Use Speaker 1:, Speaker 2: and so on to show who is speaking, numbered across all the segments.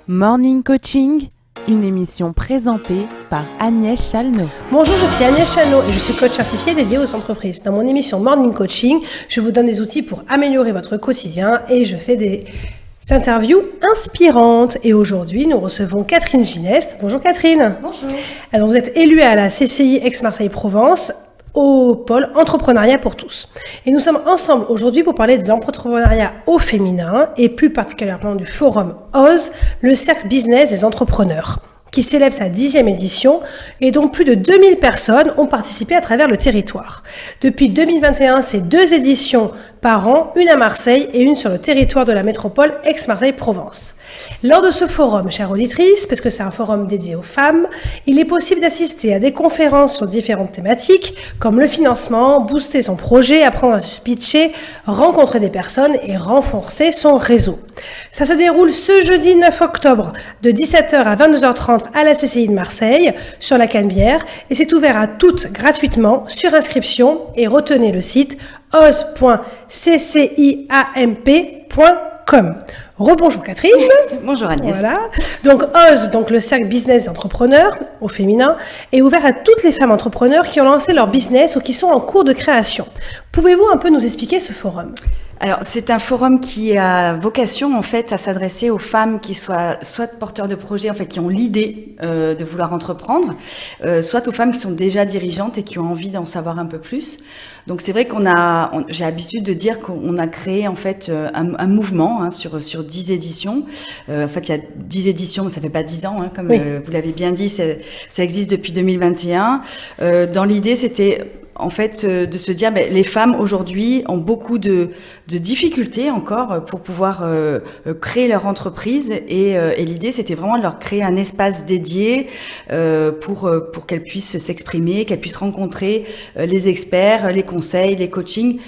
Speaker 1: Morning Coaching, une émission présentée par Agnès Chalnot.
Speaker 2: Bonjour, je suis Agnès Chalnot et je suis coach certifiée dédiée aux entreprises. Dans mon émission Morning Coaching, je vous donne des outils pour améliorer votre quotidien et je fais des interviews inspirantes. Et aujourd'hui, nous recevons Catherine Gineste. Bonjour Catherine.
Speaker 3: Bonjour.
Speaker 2: Alors, vous êtes élue à la CCI Aix-Marseille-Provence au pôle entrepreneuriat pour tous. Et nous sommes ensemble aujourd'hui pour parler de l'entrepreneuriat au féminin et plus particulièrement du forum OSE, le cercle business des entrepreneurs, qui célèbre sa 10e édition et dont plus de 2000 personnes ont participé à travers le territoire. Depuis 2021, c'est 2 éditions par an, une à Marseille et une sur le territoire de la métropole Aix-Marseille-Provence. Lors de ce forum, chère auditrice, parce que c'est un forum dédié aux femmes, il est possible d'assister à des conférences sur différentes thématiques, comme le financement, booster son projet, apprendre à se pitcher, rencontrer des personnes et renforcer son réseau. Ça se déroule ce jeudi 9 octobre de 17h à 22h30 à la CCI de Marseille, sur la Canebière, et c'est ouvert à toutes gratuitement sur inscription et retenez le site ose.cciamp.com. Rebonjour Catherine.
Speaker 3: Bonjour Agnès.
Speaker 2: Voilà. Donc OSE, donc le cercle business entrepreneurs au féminin, est ouvert à toutes les femmes entrepreneurs qui ont lancé leur business ou qui sont en cours de création. Pouvez-vous un peu nous expliquer ce forum ?
Speaker 3: Alors, c'est un forum qui a vocation, en fait, à s'adresser aux femmes qui soient soit porteurs de projets, en fait, qui ont l'idée de vouloir entreprendre, soit aux femmes qui sont déjà dirigeantes et qui ont envie d'en savoir un peu plus. Donc, c'est vrai j'ai l'habitude de dire qu'on a créé, en fait, un mouvement sur 10 éditions. En fait, il y a 10 éditions, mais ça fait pas 10 ans, comme
Speaker 2: oui.
Speaker 3: Vous l'avez bien dit, ça existe depuis 2021. Dans l'idée, c'était en fait, de se dire, les femmes aujourd'hui ont beaucoup de difficultés encore pour pouvoir créer leur entreprise et l'idée, c'était vraiment de leur créer un espace dédié pour qu'elles puissent s'exprimer, qu'elles puissent rencontrer les experts, les conseils, les coachings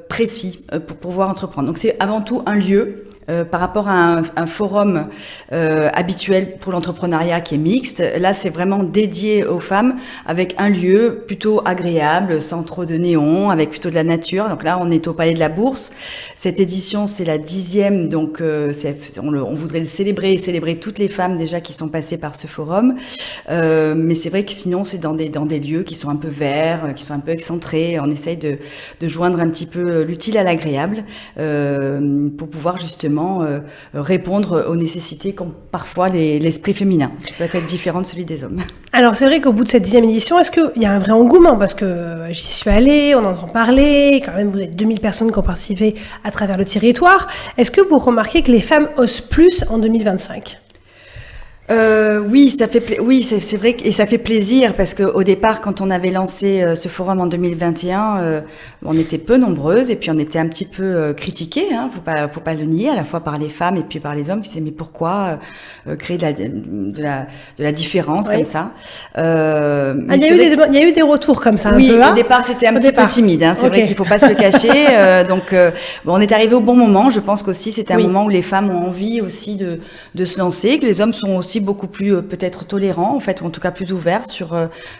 Speaker 3: précis pour pouvoir entreprendre. Donc, c'est avant tout un lieu. Par rapport à un forum habituel pour l'entrepreneuriat qui est mixte, là c'est vraiment dédié aux femmes avec un lieu plutôt agréable, sans trop de néon, avec plutôt de la nature. Donc là on est au Palais de la Bourse. Cette édition c'est la 10e, donc on voudrait le célébrer et célébrer toutes les femmes déjà qui sont passées par ce forum. Mais c'est vrai que sinon c'est dans des lieux qui sont un peu verts, qui sont un peu excentrés. On essaye de joindre un petit peu l'utile à l'agréable pour pouvoir justement répondre aux nécessités qu'ont parfois l'esprit féminin, qui peut être différent de celui des hommes.
Speaker 2: Alors c'est vrai qu'au bout de cette 10e édition, est-ce qu'il y a un vrai engouement ? Parce que j'y suis allée, on entend parler, quand même vous êtes 2000 personnes qui ont participé à travers le territoire. Est-ce que vous remarquez que les femmes osent plus en 2025 ?
Speaker 3: Oui, c'est vrai et ça fait plaisir parce que au départ, quand on avait lancé ce forum en 2021, on était peu nombreuses et puis on était un petit peu critiquées, faut pas le nier, à la fois par les femmes et puis par les hommes qui disaient mais pourquoi créer de la différence comme ça.
Speaker 2: Il y a eu des retours comme ça.
Speaker 3: Oui,
Speaker 2: un peu,
Speaker 3: au départ c'était un petit peu timide. C'est vrai qu'il faut pas se le cacher. Donc on est arrivé au bon moment. Je pense qu'aussi c'était un moment où les femmes ont envie aussi de se lancer, que les hommes sont aussi beaucoup plus peut-être tolérants en fait, ou en tout cas plus ouverts sur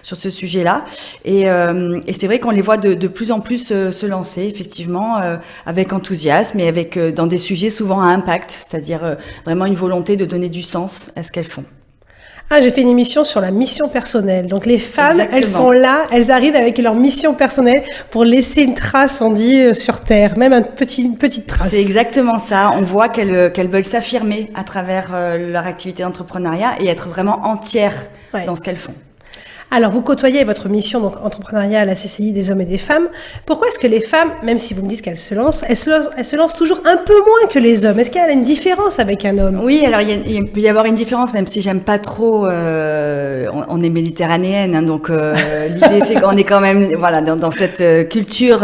Speaker 3: ce sujet-là. Et c'est vrai qu'on les voit de plus en plus se lancer effectivement avec enthousiasme et avec dans des sujets souvent à impact, c'est-à-dire vraiment une volonté de donner du sens à ce qu'elles font.
Speaker 2: J'ai fait une émission sur la mission personnelle. Donc les femmes,
Speaker 3: Exactement.
Speaker 2: Elles sont là, elles arrivent avec leur mission personnelle pour laisser une trace, on dit, sur Terre, même une petite trace.
Speaker 3: C'est exactement ça. On voit qu'elles veulent s'affirmer à travers leur activité d'entrepreneuriat et être vraiment entières dans ce qu'elles font.
Speaker 2: Alors, vous côtoyez votre mission donc entrepreneuriat à la CCI des hommes et des femmes. Pourquoi est-ce que les femmes, même si vous me dites qu'elles se lancent, elles se lancent toujours un peu moins que les hommes ? Est-ce qu'il y a une différence avec un homme ?
Speaker 3: Oui, alors il peut y avoir une différence, même si j'aime pas trop. On est méditerranéenne, donc l'idée c'est qu'on est quand même dans cette culture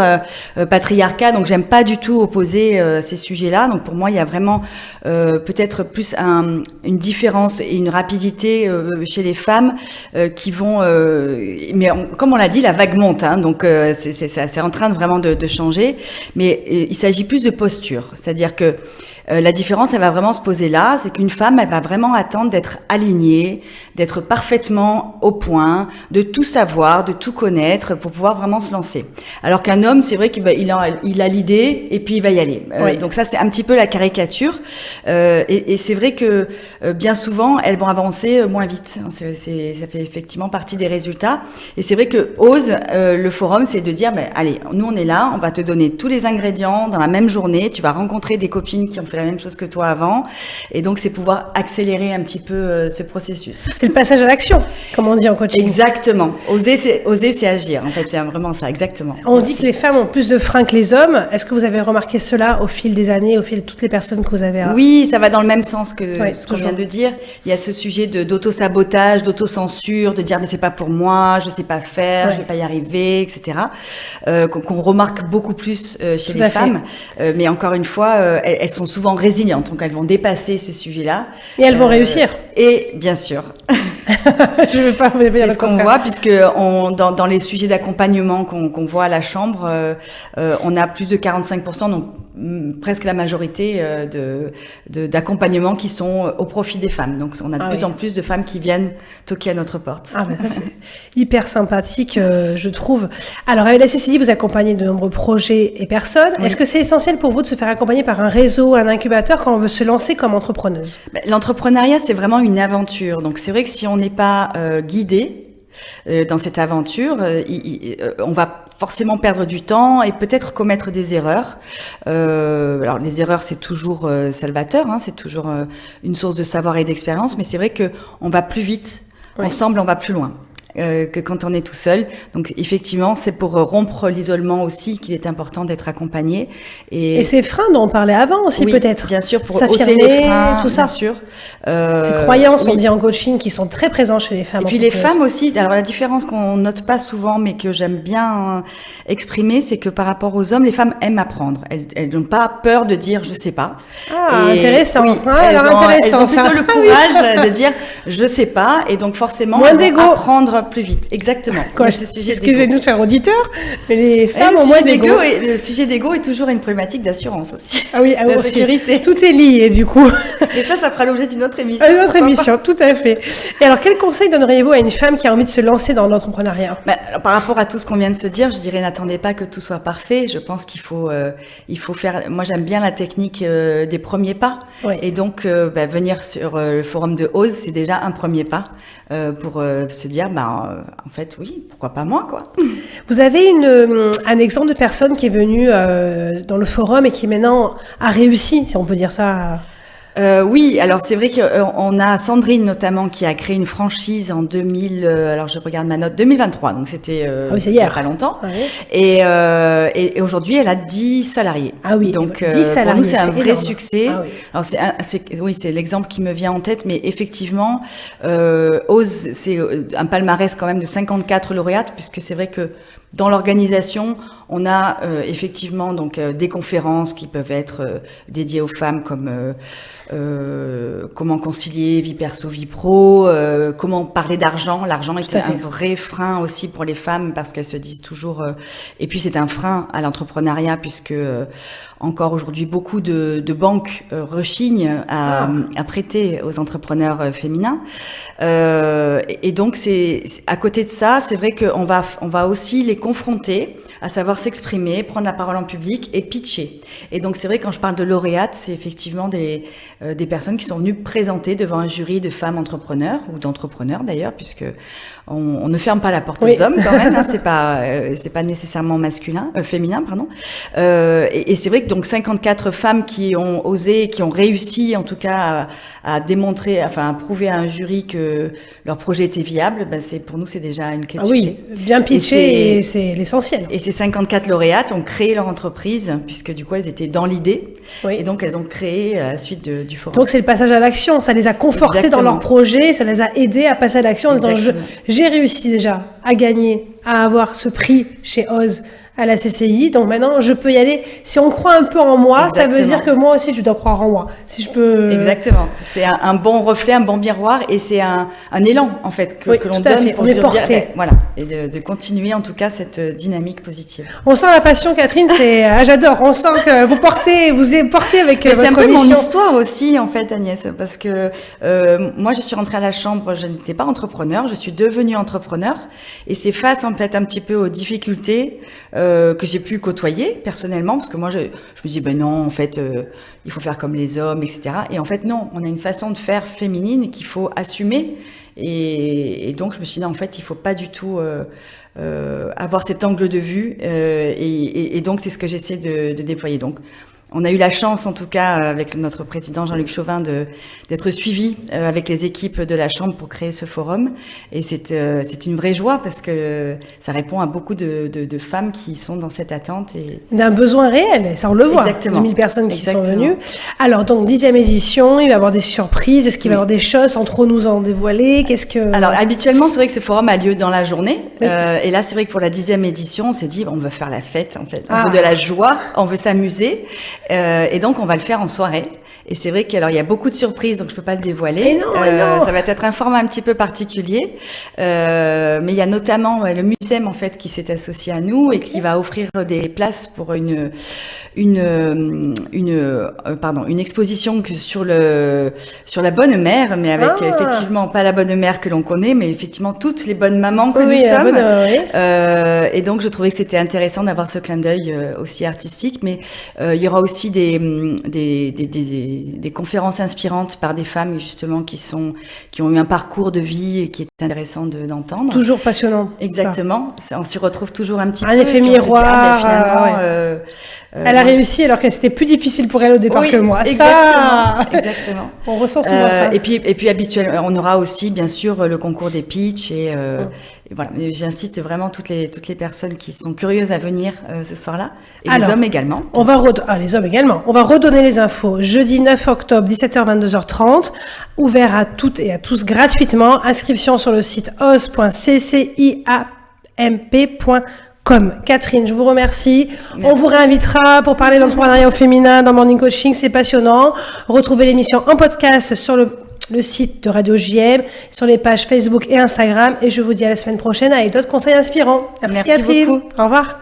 Speaker 3: patriarcat, donc j'aime pas du tout opposer ces sujets-là. Donc pour moi, il y a vraiment peut-être plus une différence et une rapidité chez les femmes qui vont comme on l'a dit, la vague monte, donc c'est en train de vraiment de changer. Mais il s'agit plus de posture, c'est-à-dire que La différence, elle va vraiment se poser là, c'est qu'une femme, elle va vraiment attendre d'être alignée, d'être parfaitement au point, de tout savoir, de tout connaître pour pouvoir vraiment se lancer. Alors qu'un homme, c'est vrai qu'il a l'idée et puis il va y aller.
Speaker 2: Oui.
Speaker 3: Donc ça, c'est un petit peu la caricature. Et c'est vrai que bien souvent, elles vont avancer moins vite. Ça fait effectivement partie des résultats. Et c'est vrai que OSE, le forum, c'est de dire, allez, nous on est là, on va te donner tous les ingrédients dans la même journée. Tu vas rencontrer des copines qui ont fait la même chose que toi avant. Et donc, c'est pouvoir accélérer un petit peu ce processus.
Speaker 2: C'est le passage à l'action, comme on dit en coaching.
Speaker 3: Exactement. Oser, c'est agir. En fait, c'est vraiment ça, exactement.
Speaker 2: On dit que les femmes ont plus de freins que les hommes. Est-ce que vous avez remarqué cela au fil des années, au fil de toutes les personnes que vous avez...
Speaker 3: Oui, ça va dans le même sens que
Speaker 2: Ouais,
Speaker 3: ce qu'on vient de dire. Il y a ce sujet d'auto-sabotage, d'autocensure, de dire mais c'est pas pour moi, je sais pas faire,
Speaker 2: Ouais.
Speaker 3: je vais pas y arriver, etc. Qu'on remarque beaucoup plus chez
Speaker 2: Tout
Speaker 3: les
Speaker 2: à fait.
Speaker 3: femmes. Mais encore une fois, elles sont souvent résilientes, donc elles vont dépasser ce sujet-là.
Speaker 2: Et elles vont réussir.
Speaker 3: Et bien sûr,
Speaker 2: Je ne vais pas vous dire
Speaker 3: c'est
Speaker 2: le
Speaker 3: ce qu'on
Speaker 2: contraire.
Speaker 3: voit, puisque dans les sujets d'accompagnement qu'on voit à la Chambre, on a plus de 45%, donc presque la majorité d'accompagnements qui sont au profit des femmes. Donc on a de plus en plus de femmes qui viennent toquer à notre porte.
Speaker 2: Ah ben ça c'est hyper sympathique, je trouve. Alors avec la CCI, vous accompagnez de nombreux projets et personnes.
Speaker 3: Oui.
Speaker 2: Est-ce que c'est essentiel pour vous de se faire accompagner par un réseau, un incubateur quand on veut se lancer comme entrepreneuse?
Speaker 3: L'entrepreneuriat, c'est vraiment une aventure. Donc c'est vrai que si on n'est pas guidé dans cette aventure, on va forcément perdre du temps et peut-être commettre des erreurs. Alors les erreurs, c'est toujours salvateur, hein, c'est toujours une source de savoir et d'expérience, mais c'est vrai que on va plus vite.
Speaker 2: Oui.
Speaker 3: Ensemble, on va plus loin. Que quand on est tout seul. Donc effectivement, c'est pour rompre l'isolement aussi qu'il est important d'être accompagné.
Speaker 2: Et ces freins dont on parlait avant aussi
Speaker 3: oui,
Speaker 2: peut-être.
Speaker 3: bien sûr, pour
Speaker 2: S'affirmer,
Speaker 3: ôter les freins,
Speaker 2: tout ça.
Speaker 3: bien sûr.
Speaker 2: Ces croyances,
Speaker 3: oui.
Speaker 2: on dit en coaching, qui sont très présentes chez les femmes.
Speaker 3: Et puis les
Speaker 2: entrepreneuses.
Speaker 3: femmes aussi, alors la différence qu'on note pas souvent, mais que j'aime bien exprimer, c'est que par rapport aux hommes, les femmes aiment apprendre. Elles n'ont pas peur de dire je sais pas.
Speaker 2: Ah,
Speaker 3: Et
Speaker 2: intéressant.
Speaker 3: oui,
Speaker 2: Ah,
Speaker 3: elles,
Speaker 2: alors
Speaker 3: ont,
Speaker 2: intéressant,
Speaker 3: elles ont
Speaker 2: ça.
Speaker 3: plutôt le
Speaker 2: Ah oui.
Speaker 3: courage de dire je sais pas, et donc forcément
Speaker 2: Moins
Speaker 3: elles vont
Speaker 2: d'ego.
Speaker 3: apprendre plus vite. Exactement.
Speaker 2: Quoi,
Speaker 3: Le sujet d'ego.
Speaker 2: excusez-nous, chers auditeurs, mais les femmes
Speaker 3: Et
Speaker 2: ont moins d'ego.
Speaker 3: le sujet d'ego est toujours une problématique d'assurance aussi.
Speaker 2: Ah oui,
Speaker 3: La
Speaker 2: aussi.
Speaker 3: sécurité.
Speaker 2: Tout est lié du coup.
Speaker 3: Et ça fera l'objet d'une autre émission.
Speaker 2: Une autre
Speaker 3: pourquoi pas.
Speaker 2: émission, tout à fait. Et alors, quel conseil donneriez-vous à une femme qui a envie de se lancer dans l'entrepreneuriat?
Speaker 3: Alors, par rapport à tout ce qu'on vient de se dire, je dirais n'attendez pas que tout soit parfait. Je pense qu'il faut faire. Moi, j'aime bien la technique des premiers pas.
Speaker 2: Oui.
Speaker 3: Et donc, venir sur le forum de OSE, c'est déjà un premier pas pour se dire, en fait, oui, pourquoi pas moi, quoi.
Speaker 2: Vous avez un exemple de personne qui est venue dans le forum et qui maintenant a réussi, si on peut dire ça.
Speaker 3: Oui, alors c'est vrai qu'on a Sandrine notamment qui a créé une franchise en 2023, donc c'était
Speaker 2: Ah oui, c'est
Speaker 3: il y a
Speaker 2: hier.
Speaker 3: pas longtemps.
Speaker 2: Ouais.
Speaker 3: Et aujourd'hui, elle a 10 salariés.
Speaker 2: Ah oui,
Speaker 3: donc
Speaker 2: 10 salariés,
Speaker 3: pour nous, c'est un
Speaker 2: c'est
Speaker 3: vrai
Speaker 2: énorme.
Speaker 3: succès.
Speaker 2: Ah oui.
Speaker 3: Alors c'est l'exemple qui me vient en tête, mais effectivement, OSE, c'est un palmarès quand même de 54 lauréates, puisque c'est vrai que dans l'organisation, on a effectivement donc des conférences qui peuvent être dédiées aux femmes comme comment concilier vie perso, vie pro, comment parler d'argent. L'argent est
Speaker 2: à fait.
Speaker 3: un vrai frein aussi pour les femmes parce qu'elles se disent toujours. Et puis c'est un frein à l'entrepreneuriat puisque encore aujourd'hui beaucoup de banques rechignent à prêter aux entrepreneurs féminins. Et donc c'est à côté de ça, c'est vrai qu'on va aussi les confronter à savoir s'exprimer, prendre la parole en public et pitcher. Et donc c'est vrai quand je parle de lauréates, c'est effectivement des personnes qui sont venues présenter devant un jury de femmes entrepreneurs ou d'entrepreneurs d'ailleurs, puisque on ne ferme pas la porte
Speaker 2: Oui.
Speaker 3: aux hommes quand même. Hein, c'est pas nécessairement féminin, pardon. Et c'est vrai que donc 54 femmes qui ont osé, qui ont réussi en tout cas à démontrer, enfin à prouver à un jury que leur projet était viable. Pour nous c'est déjà une clé de succès.
Speaker 2: Oui, bien pitché, et c'est l'essentiel.
Speaker 3: Et ces 54 lauréates ont créé leur entreprise, puisque du coup, elles étaient dans l'idée.
Speaker 2: Oui.
Speaker 3: Et donc, elles ont créé à la suite du forum.
Speaker 2: Donc c'est le passage à l'action, ça les a confortés
Speaker 3: Exactement.
Speaker 2: dans leur projet, ça les a aidés à passer à l'action en disant
Speaker 3: Exactement.
Speaker 2: j'ai réussi déjà à gagner, à avoir ce prix chez OSE, à la CCI. Donc maintenant, je peux y aller. Si on croit un peu en moi,
Speaker 3: Exactement.
Speaker 2: ça veut dire que moi aussi, je dois croire en moi. Si je peux...
Speaker 3: Exactement. C'est un bon reflet, un bon miroir, et c'est un élan en fait que l'on
Speaker 2: tout à
Speaker 3: donne
Speaker 2: fait.
Speaker 3: pour
Speaker 2: On est
Speaker 3: dire,
Speaker 2: porté.
Speaker 3: voilà, et de continuer en tout cas cette dynamique positive.
Speaker 2: On sent la passion, Catherine. J'adore. On sent que vous portez avec
Speaker 3: Mais c'est un
Speaker 2: votre
Speaker 3: peu mon
Speaker 2: mission.
Speaker 3: histoire aussi en fait, Agnès, parce que moi je suis rentrée à la Chambre, je n'étais pas entrepreneur, je suis devenue entrepreneur, et c'est face en fait un petit peu aux difficultés que j'ai pu côtoyer personnellement, parce que moi je me dis ben non en fait il faut faire comme les hommes, etc. Et en fait non, on a une façon de faire féminine qu'il faut assumer, et donc je me suis dit non, en fait il faut pas du tout avoir cet angle de vue, et donc c'est ce que j'essaie de déployer. Donc on a eu la chance, en tout cas, avec notre président Jean-Luc Chauvin, d'être suivi avec les équipes de la Chambre pour créer ce forum. Et c'est une vraie joie parce que ça répond à beaucoup de femmes qui sont dans cette attente.
Speaker 2: D'un besoin réel, et ça on le voit.
Speaker 3: Exactement.
Speaker 2: 2000 personnes qui
Speaker 3: Exactement.
Speaker 2: sont venues. Alors donc 10e édition, il va y avoir des surprises. Est-ce qu'il va y avoir des choses sans trop nous en dévoiler?
Speaker 3: Alors habituellement, c'est vrai que ce forum a lieu dans la journée.
Speaker 2: Oui.
Speaker 3: Et là, c'est vrai que pour la 10e édition, on s'est dit on veut faire la fête en fait. On
Speaker 2: Ah.
Speaker 3: veut de la joie, on veut s'amuser. Et donc on va le faire en soirée. Et c'est vrai qu'il y a beaucoup de surprises, donc je peux pas le dévoiler.
Speaker 2: Et non.
Speaker 3: Ça va être un format un petit peu particulier. Mais il y a notamment le Musem en fait qui s'est associé à nous et qui va offrir des places pour une exposition sur la bonne mère, mais avec effectivement pas la bonne mère que l'on connaît, mais effectivement toutes les bonnes mamans que nous sommes.
Speaker 2: Oui.
Speaker 3: Et donc je trouvais que c'était intéressant d'avoir ce clin d'œil aussi artistique, mais il y aura aussi des conférences inspirantes par des femmes justement qui ont eu un parcours de vie et qui est intéressant d'entendre.
Speaker 2: Toujours passionnant.
Speaker 3: Exactement. On s'y retrouve toujours un petit peu.
Speaker 2: Un effet
Speaker 3: et puis on se dit,
Speaker 2: miroir.
Speaker 3: finalement,
Speaker 2: Elle a réussi alors que c'était plus difficile pour elle au départ
Speaker 3: oui,
Speaker 2: que moi.
Speaker 3: Exactement.
Speaker 2: On ressent souvent ça.
Speaker 3: Et puis habituellement, on aura aussi bien sûr le concours des pitchs et voilà. Mais j'incite vraiment toutes les personnes qui sont curieuses à venir ce soir-là, et
Speaker 2: Alors,
Speaker 3: les hommes également.
Speaker 2: Les hommes également. On va redonner les infos. Jeudi 9 octobre, 17h, 22h30. Ouvert à toutes et à tous gratuitement. Inscription sur le site os.cciamp.com. Catherine, je vous remercie.
Speaker 3: Merci.
Speaker 2: On vous réinvitera pour parler d'entrepreneuriat au féminin dans Morning Coaching. C'est passionnant. Retrouvez l'émission en podcast sur le site de Radio JM, sur les pages Facebook et Instagram. Et je vous dis à la semaine prochaine avec d'autres conseils inspirants. Merci Catherine.
Speaker 3: Beaucoup.
Speaker 2: Au revoir.